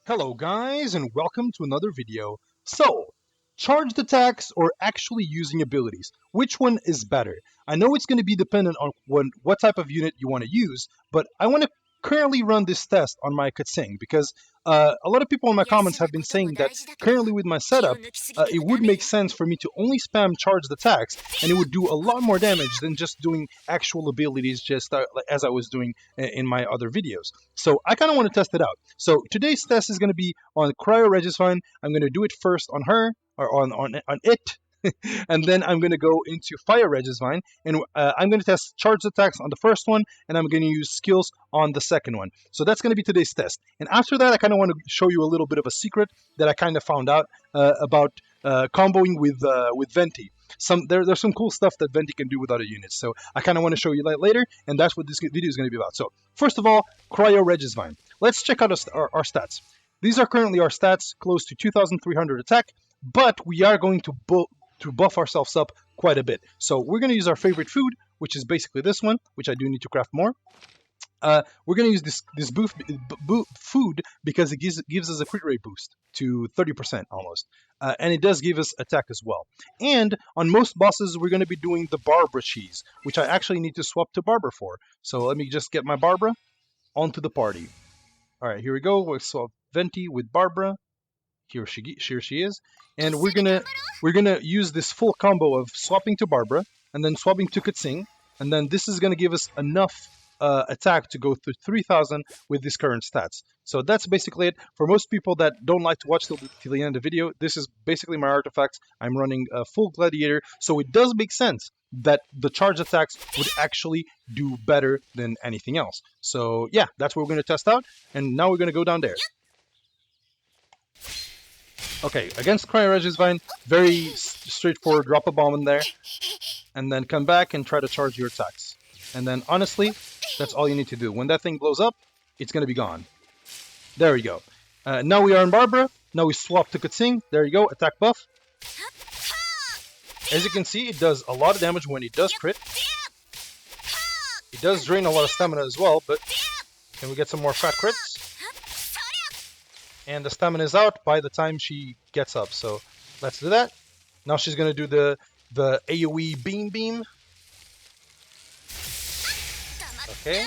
Hello guys and welcome to another video. So, charged attacks or actually using abilities? Which one is better? I know it's going to be dependent on what type of unit you want to use, but I want to currently run this test on my Keqing because a lot of people in my comments have been saying that currently with my setup, it would make sense for me to only spam charged attacks and it would do a lot more damage than just doing actual abilities just as I was doing in my other videos. So I kind of want to test it out. So today's test is going to be on Cryo Regisvine. I'm going to do it first on her, or on it, and then I'm going to go into Pyro Regisvine, and I'm going to test charged attacks on the first one, and I'm going to use skills on the second one. So that's going to be today's test. And after that, I kind of want to show you a little bit of a secret that I kind of found out about comboing with Venti. There's some cool stuff that Venti can do with other units. So I kind of want to show you that later, and that's what this video is going to be about. So first of all, Cryo Regisvine. Let's check out our stats. These are currently our stats, close to 2,300 attack, but we are going to buff ourselves up quite a bit. So we're going to use our favorite food, which is basically this one, which I do need to craft more. We're going to use this food because it gives us a crit rate boost to 30% almost. And it does give us attack as well. And on most bosses, we're going to be doing the Barbara cheese, which I actually need to swap to Barbara for. So let me just get my Barbara onto the party. All right, here we go. We'll swap Venti with Barbara. Here she is. And we're gonna use this full combo of swapping to Barbara and then swapping to Keqing, and then this is gonna give us enough attack to go through 3,000 with these current stats. So that's basically it. For most people that don't like to watch till the end of the video, this is basically my artifacts. I'm running a full gladiator, so it does make sense that the charge attacks would actually do better than anything else. So yeah, that's what we're going to test out, and now we're going to go down there. Okay, against Cryo Regisvine, very straightforward, drop a bomb in there, and then come back and try to charge your attacks. And then honestly, that's all you need to do. When that thing blows up, it's going to be gone. There we go. Now we are in Barbara. Now we swap to Keqing. There you go, attack buff. As you can see, it does a lot of damage when it does crit. It does drain a lot of stamina as well, but can we get some more fat crits? And the stamina is out by the time she gets up, so let's do that. Now she's going to do the AoE beam. Okay.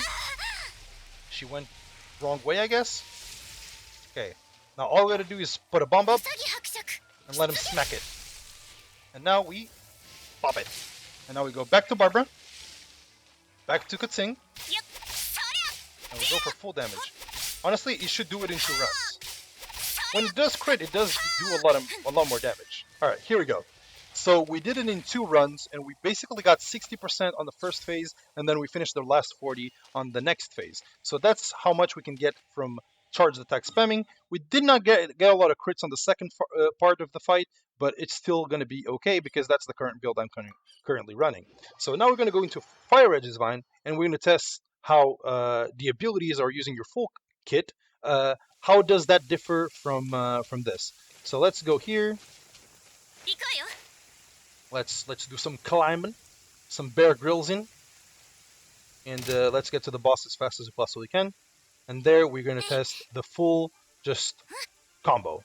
She went wrong way, I guess. Okay. Now all we got to do is put a bomb up and let him smack it. And now we pop it. And now we go back to Barbara. Back to Keqing. And we go for full damage. Honestly, it should do it in 2 rounds. When it does crit, it does do a lot more damage. Alright, here we go. So we did it in 2 runs, and we basically got 60% on the first phase, and then we finished the last 40 on the next phase. So that's how much we can get from charged attack spamming. We did not get a lot of crits on the second part of the fight, but it's still going to be okay because that's the current build I'm currently running. So now we're going to go into Pyro Regisvine, and we're going to test how the abilities are using your full kit. How does that differ from this? So let's go here. Let's do some climbing, some Bear Grylls in, and let's get to the boss as fast as we possibly can. And there we're going to test the full just combo.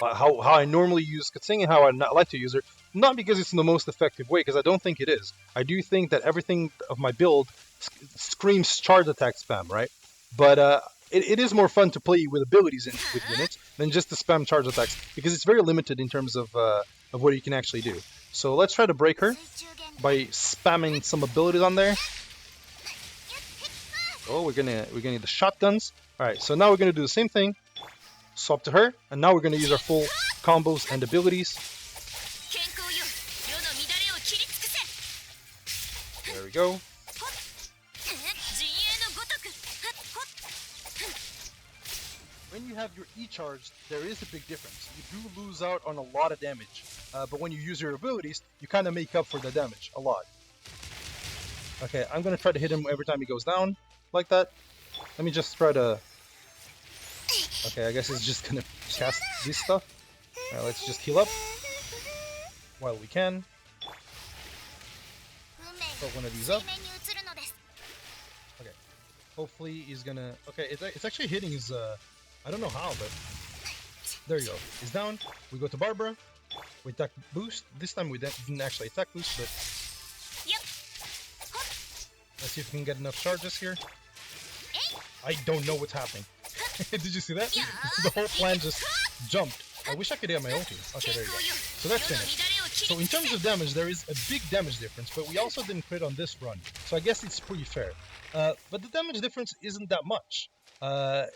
How I normally use Keqing and how I not like to use her. Not because it's the most effective way, because I don't think it is. I do think that everything of my build screams charge attack spam, right? But it is more fun to play with abilities with units than just to spam charge attacks, because it's very limited in terms of what you can actually do. So let's try to break her by spamming some abilities on there. Oh, we're gonna need the shotguns. All right, so now we're gonna do the same thing. Swap to her, and now we're gonna use our full combos and abilities. There we go. When you have your E-charged, there is a big difference. You do lose out on a lot of damage, but when you use your abilities, you kind of make up for the damage a lot. Okay, I'm gonna try to hit him every time he goes down, like that. Let me just try to... Okay, I guess he's just gonna cast this stuff. Alright, let's just heal up while we can. Put one of these up. Okay, hopefully he's gonna... Okay, it's actually hitting his I don't know how, but there you go. He's down. We go to Barbara. We attack boost. This time we didn't actually attack boost, but let's see if we can get enough charges here. I don't know what's happening. Did you see that? The whole plan just jumped. I wish I could get my ulti. Okay, there you go. So that's finished. So in terms of damage, there is a big damage difference, but we also didn't crit on this run. So I guess it's pretty fair. But the damage difference isn't that much.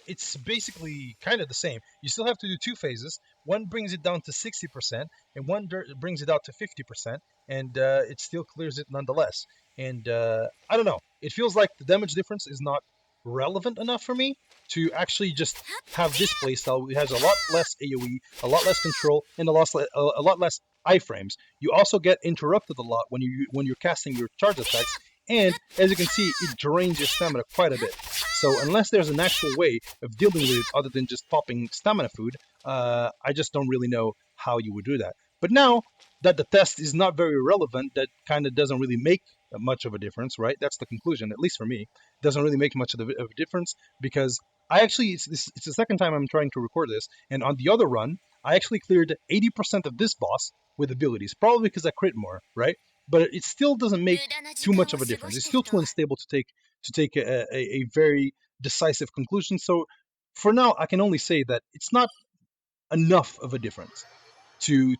It's basically kind of the same. You still have to do 2 phases. One brings it down to 60%, and one brings it out to 50%, and it still clears it nonetheless. And I don't know. It feels like the damage difference is not relevant enough for me to actually just have this playstyle. It has a lot less AoE, a lot less control, and a lot less iframes. You also get interrupted a lot when you're casting your charge attacks, and as you can see, it drains your stamina quite a bit. So unless there's an actual way of dealing with it other than just popping stamina food, I just don't really know how you would do that. But now that the test is not very relevant, that kind of doesn't really make much of a difference, right? That's the conclusion, at least for me. It doesn't really make much of a difference because I actually, it's the second time I'm trying to record this, and on the other run, I actually cleared 80% of this boss with abilities, probably because I crit more, right? But it still doesn't make too much of a difference. It's still too unstable to take a very decisive conclusion. So for now, I can only say that it's not enough of a difference to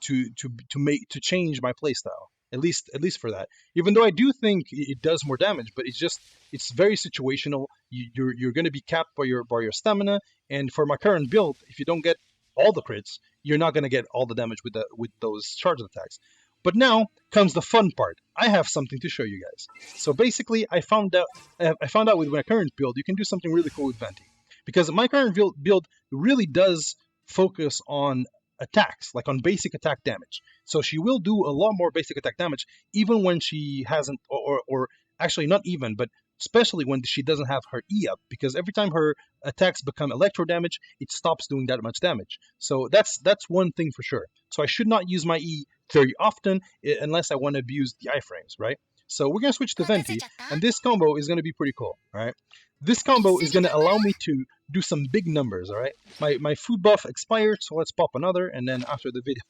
change my playstyle. At least for that. Even though I do think it does more damage, but it's very situational. You're going to be capped by your stamina, and for my current build, if you don't get all the crits, you're not going to get all the damage with those charge attacks. But now comes the fun part. I have something to show you guys. So basically, I found out with my current build, you can do something really cool with Venti, because my current build really does focus on attacks, like on basic attack damage. So she will do a lot more basic attack damage, even when she hasn't, or actually not even, but especially when she doesn't have her E up, because every time her attacks become electro damage, it stops doing that much damage. So that's one thing for sure. So I should not use my E very often unless I want to abuse the iframes, right? So we're going to switch to Venti, and this combo is going to be pretty cool, all right? This combo is going to allow me to do some big numbers, all right? My food buff expired, so let's pop another, and then after the video,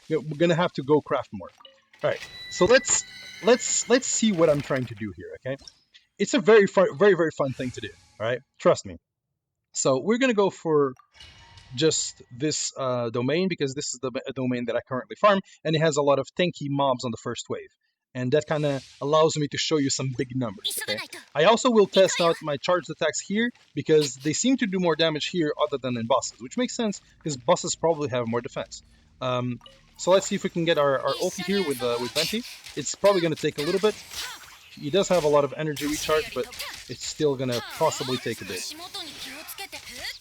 we're going to have to go craft more. All right, so let's see what I'm trying to do here, okay? It's a very fun thing to do, all right? Trust me. So we're going to go for just this domain, because this is the domain that I currently farm, and it has a lot of tanky mobs on the first wave. And that kind of allows me to show you some big numbers, okay? I also will test out my charged attacks here, because they seem to do more damage here other than in bosses, which makes sense, because bosses probably have more defense. So let's see if we can get our ulti here with Venti. It's probably going to take a little bit. He does have a lot of energy recharge, but it's still going to possibly take a bit.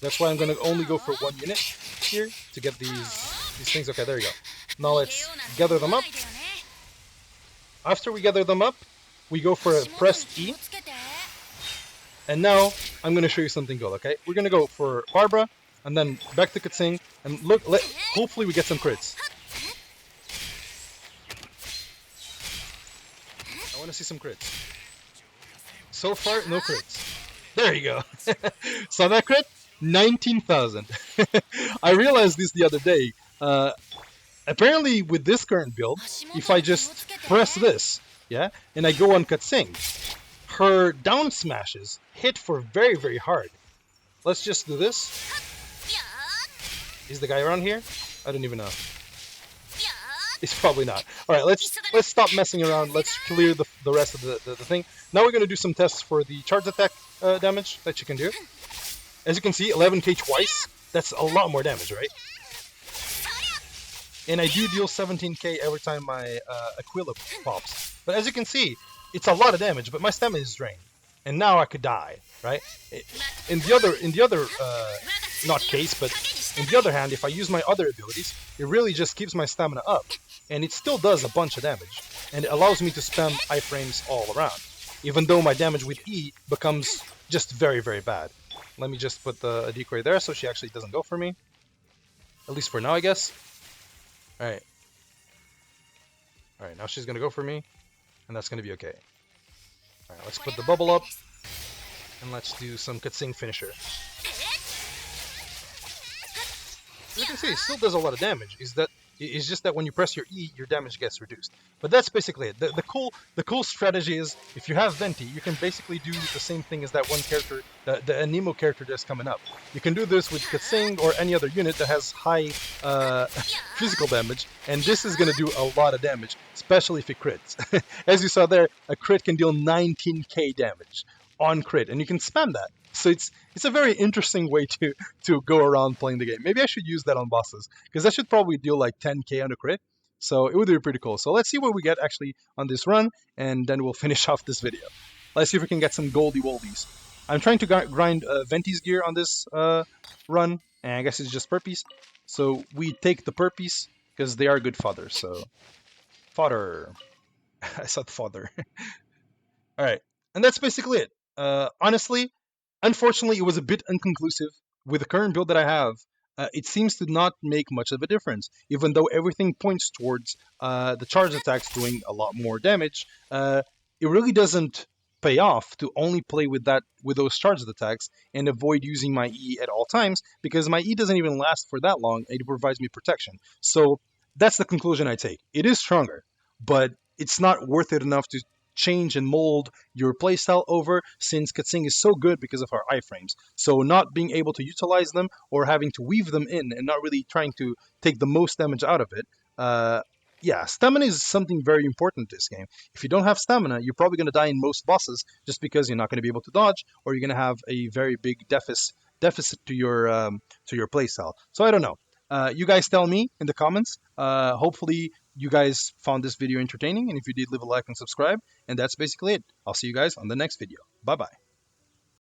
That's why I'm going to only go for 1 unit here to get these things. Okay, there you go. Now let's gather them up. After we gather them up, we go for a press E. And now I'm going to show you something cool, okay? We're going to go for Barbara, and then back to Keqing, and hopefully we get some crits. I want to see some crits. So far, no crits. There you go. So that crit, 19,000. I realized this the other day. Apparently, with this current build, if I just press this, yeah, and I go on Keqing, her down smashes hit for very hard. Let's just do this. Is the guy around here? I don't even know. It's probably not. All right, let's stop messing around. Let's clear the rest of the thing. Now we're going to do some tests for the charge attack damage that you can do. As you can see, 11k twice. That's a lot more damage, right? And I do deal 17k every time my Aquila pops. But as you can see, it's a lot of damage, but my stamina is drained. And now I could die, right? In the other not case, but in the other hand, if I use my other abilities, it really just keeps my stamina up. And it still does a bunch of damage. And it allows me to spam iframes all around. Even though my damage with E becomes just very bad. Let me just put a decoy there so she actually doesn't go for me. At least for now, I guess. Alright. Alright, now she's gonna go for me. And that's gonna be okay. Alright, let's put the bubble up. And let's do some Keqing finisher. as you can see, it still does a lot of damage. It's just that when you press your E, your damage gets reduced. But that's basically it. The cool strategy is if you have Venti, you can basically do the same thing as that one character, the Anemo character that's coming up. You can do this with Keqing or any other unit that has high physical damage, and this is going to do a lot of damage, especially if it crits. As you saw there, a crit can deal 19k damage on crit, and you can spam that. So it's a very interesting way to go around playing the game. Maybe I should use that on bosses, because that should probably deal like 10k on a crit. So it would be pretty cool. So let's see what we get actually on this run, and then we'll finish off this video. Let's see if we can get some goldie woldies. I'm trying to grind Venti's gear on this run, and I guess it's just Purpies. So we take the Purpies, because they are good fodder. So, fodder. I said fodder. Alright, and that's basically it. Honestly, unfortunately, it was a bit inconclusive. With the current build that I have, it seems to not make much of a difference. Even though everything points towards the charge attacks doing a lot more damage, it really doesn't pay off to only play with those charged attacks and avoid using my E at all times, because my E doesn't even last for that long and it provides me protection. So that's the conclusion I take. It is stronger, but it's not worth it enough to change and mold your playstyle over, since Keqing is so good because of our iframes. So not being able to utilize them or having to weave them in and not really trying to take the most damage out of it. Yeah, stamina is something very important in this game. If you don't have stamina, you're probably going to die in most bosses just because you're not going to be able to dodge, or you're going to have a very big deficit to your playstyle. So I don't know. You guys tell me in the comments. Hopefully you guys found this video entertaining, and if you did, leave a like and subscribe. And that's basically it. I'll see you guys on the next video. Bye bye.